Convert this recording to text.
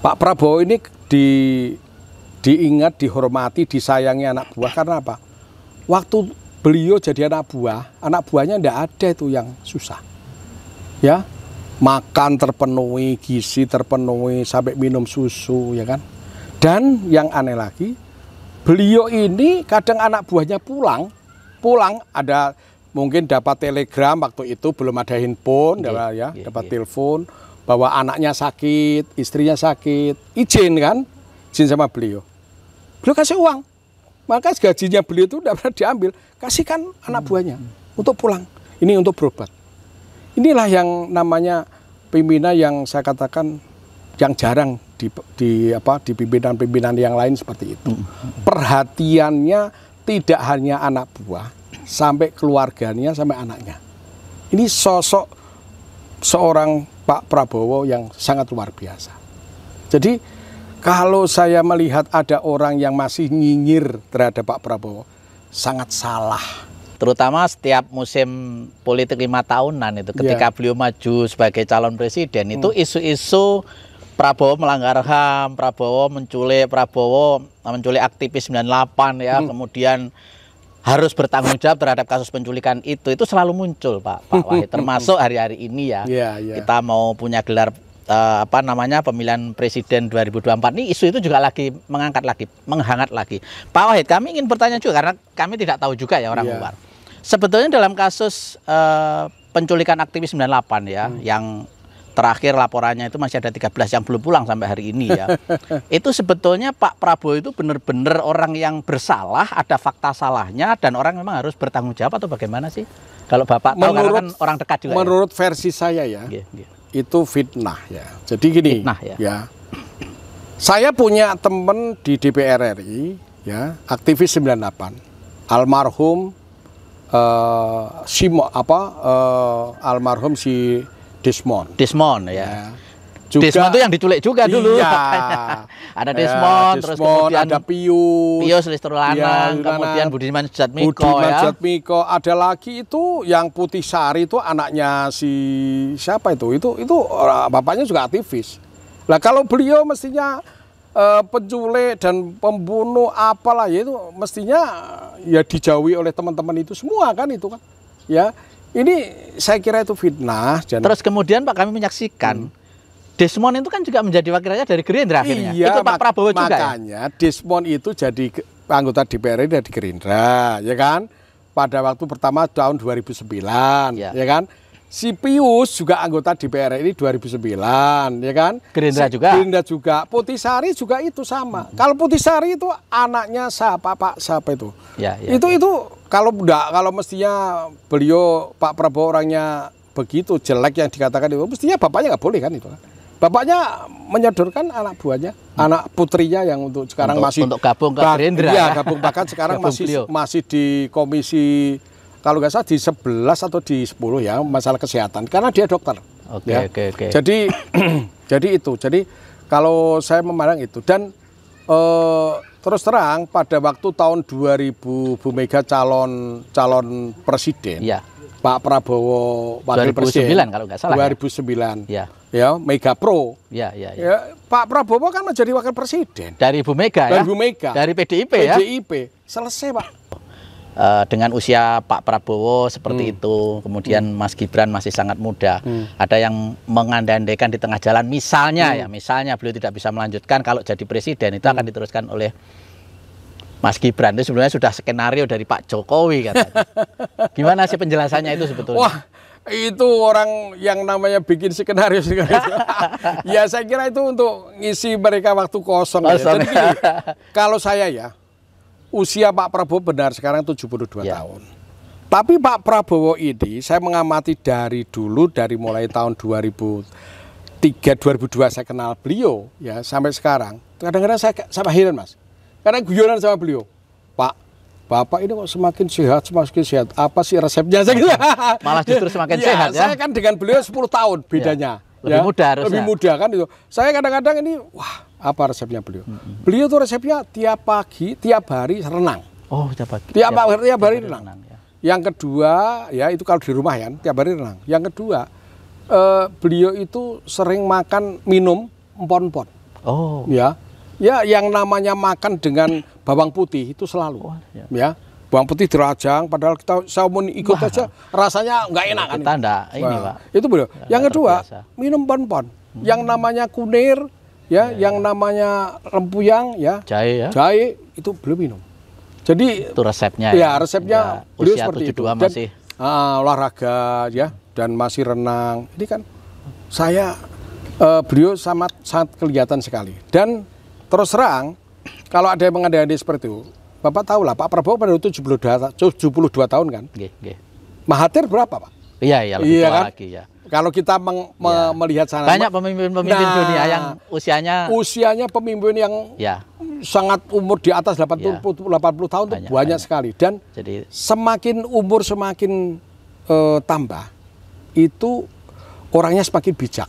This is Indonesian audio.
Pak Prabowo ini diingat, dihormati, disayangi anak buah karena apa? Waktu beliau jadi anak buahnya tidak ada itu yang susah. Ya, makan terpenuhi, gizi terpenuhi, sampai minum susu, ya kan? Dan yang aneh lagi, beliau ini kadang anak buahnya pulang ada mungkin dapat telegram waktu itu belum ada handphone, dapat telepon bahwa anaknya sakit, istrinya sakit, izin sama beliau. Beliau kasih uang, maka gajinya beliau itu tidak pernah diambil, kasihkan anak buahnya untuk pulang, ini untuk berobat. Inilah yang namanya pimpinan yang saya katakan yang jarang di pimpinan-pimpinan yang lain seperti itu. Perhatiannya tidak hanya anak buah, sampai keluarganya, sampai anaknya. Ini sosok seorang Pak Prabowo yang sangat luar biasa. Jadi kalau saya melihat ada orang yang masih nyinyir terhadap Pak Prabowo, sangat salah. Terutama setiap musim politik 5 tahunan itu, ketika beliau maju sebagai calon presiden, itu isu-isu Prabowo melanggar HAM, Prabowo menculik aktivis 98 ya, kemudian harus bertanggung jawab terhadap kasus penculikan itu selalu muncul Pak Wahid, termasuk hari-hari ini ya. Kita mau punya gelar pemilihan presiden 2024 ini, isu itu juga lagi menghangat lagi. Pak Wahid, kami ingin bertanya juga karena kami tidak tahu juga ya orang luar. Sebetulnya dalam kasus penculikan aktivis 98 ya, yang terakhir laporannya itu masih ada 13 yang belum pulang sampai hari ini ya. Itu sebetulnya Pak Prabowo itu benar-benar orang yang bersalah, ada fakta salahnya, dan orang memang harus bertanggung jawab atau bagaimana sih? Kalau Bapak tahu, karena kan orang dekat juga. Menurut versi saya ya, itu fitnah ya. Jadi gini, fitnah, ya. Saya punya teman di DPR RI ya, aktivis 98, almarhum almarhum si Desmond ya. Juga, Desmond itu yang diculik juga dulu. Ada Desmond, terus kemudian ada Pius Listrulanang, kemudian Budiman Sujatmiko ada lagi itu yang Putih Sari itu anaknya si siapa itu bapaknya juga aktivis. Lah kalau beliau mestinya penculik dan pembunuh apalah ya, itu mestinya ya dijauhi oleh teman-teman itu semua kan itu kan. Ya. Ini saya kira itu fitnah. Terus kemudian Pak, kami menyaksikan Desmond itu kan juga menjadi wakil rakyat dari Gerindra akhirnya. Iya, itu Pak Prabowo juga. Makanya Desmond itu jadi anggota DPR dari Gerindra, ya kan? Pada waktu pertama tahun 2009, ya kan? Si Pius juga anggota DPR ini 2009, ya kan? Gerindra juga. Putih Sari juga itu sama. Kalau Putih Sari itu anaknya siapa itu? Itu kalau mestinya beliau Pak Prabowo orangnya begitu jelek yang dikatakan itu, mestinya bapaknya nggak boleh kan itu kan. Bapaknya menyodorkan anak buahnya, anak putrinya yang untuk sekarang untuk gabung ke Gerindra. Iya, gabung bahkan sekarang masih di komisi, kalau nggak salah di 11 atau di 10 ya, masalah kesehatan, karena dia dokter. Oke. Jadi kalau saya memandang itu, dan terus terang pada waktu tahun 2000 Bu Mega calon presiden, Pak Prabowo wakil 2009 presiden, kalau nggak salah 2009 ya Mega Pro, Pak Prabowo kan menjadi wakil presiden dari Bu Mega, dari PDIP selesai Pak. Dengan usia Pak Prabowo seperti itu, kemudian Mas Gibran masih sangat muda, ada yang mengandai-andaikan di tengah jalan misalnya beliau tidak bisa melanjutkan, kalau jadi presiden itu akan diteruskan oleh Mas Gibran. Itu sebenarnya sudah skenario dari Pak Jokowi katanya. Gimana sih penjelasannya itu sebetulnya? Wah, itu orang yang namanya bikin skenario. Ya saya kira itu untuk ngisi mereka waktu kosong. Jadi gini, kalau saya ya, usia Pak Prabowo benar sekarang 72 tahun. Tapi Pak Prabowo ini saya mengamati dari mulai tahun 2003, 2002 saya kenal beliau ya sampai sekarang. Kadang-kadang saya heran Mas. Karena guyonan sama beliau, Pak, Bapak ini kok semakin sehat. Apa sih resepnya? Malah justru semakin sehat ya. Saya kan dengan beliau 10 tahun bedanya. Lebih muda kan itu. Saya kadang-kadang ini, wah, apa resepnya beliau? Beliau tuh resepnya tiap pagi, tiap hari renang. Oh, tiap pagi. Tiap hari renang. Yang kedua, ya itu kalau di rumah ya, tiap hari renang. Yang kedua, beliau itu sering minum empon-empon. Oh. Ya, yang namanya makan dengan bawang putih itu selalu. Oh, ya. Ya, bawang putih dirajang, padahal saya mau ikut aja rasanya nggak enak kan. Kita enggak ini, Pak. Itu beliau. Yang kedua, terbiasa. minum pon-pon. Yang namanya kunir, ya, yang namanya lempuyang, ya, jahe itu beliau minum. Jadi itu resepnya. Ya, resepnya beliau usia seperti 72 itu. masih. Dan, olahraga, ya, dan masih renang. Ini kan saya beliau sangat kelihatan sekali. Dan terus terang, kalau ada yang mengandai-andai seperti itu, Bapak tahu lah, Pak Prabowo pada 72 tahun kan? Mahathir berapa, Pak? Iya, lebih tua kan? lagi ya. Kalau kita melihat sana, banyak pemimpin-pemimpin dunia yang usianya pemimpin yang sangat umur di atas 80 tahun itu banyak sekali. Dan jadi, semakin umur semakin tambah, itu orangnya semakin bijak.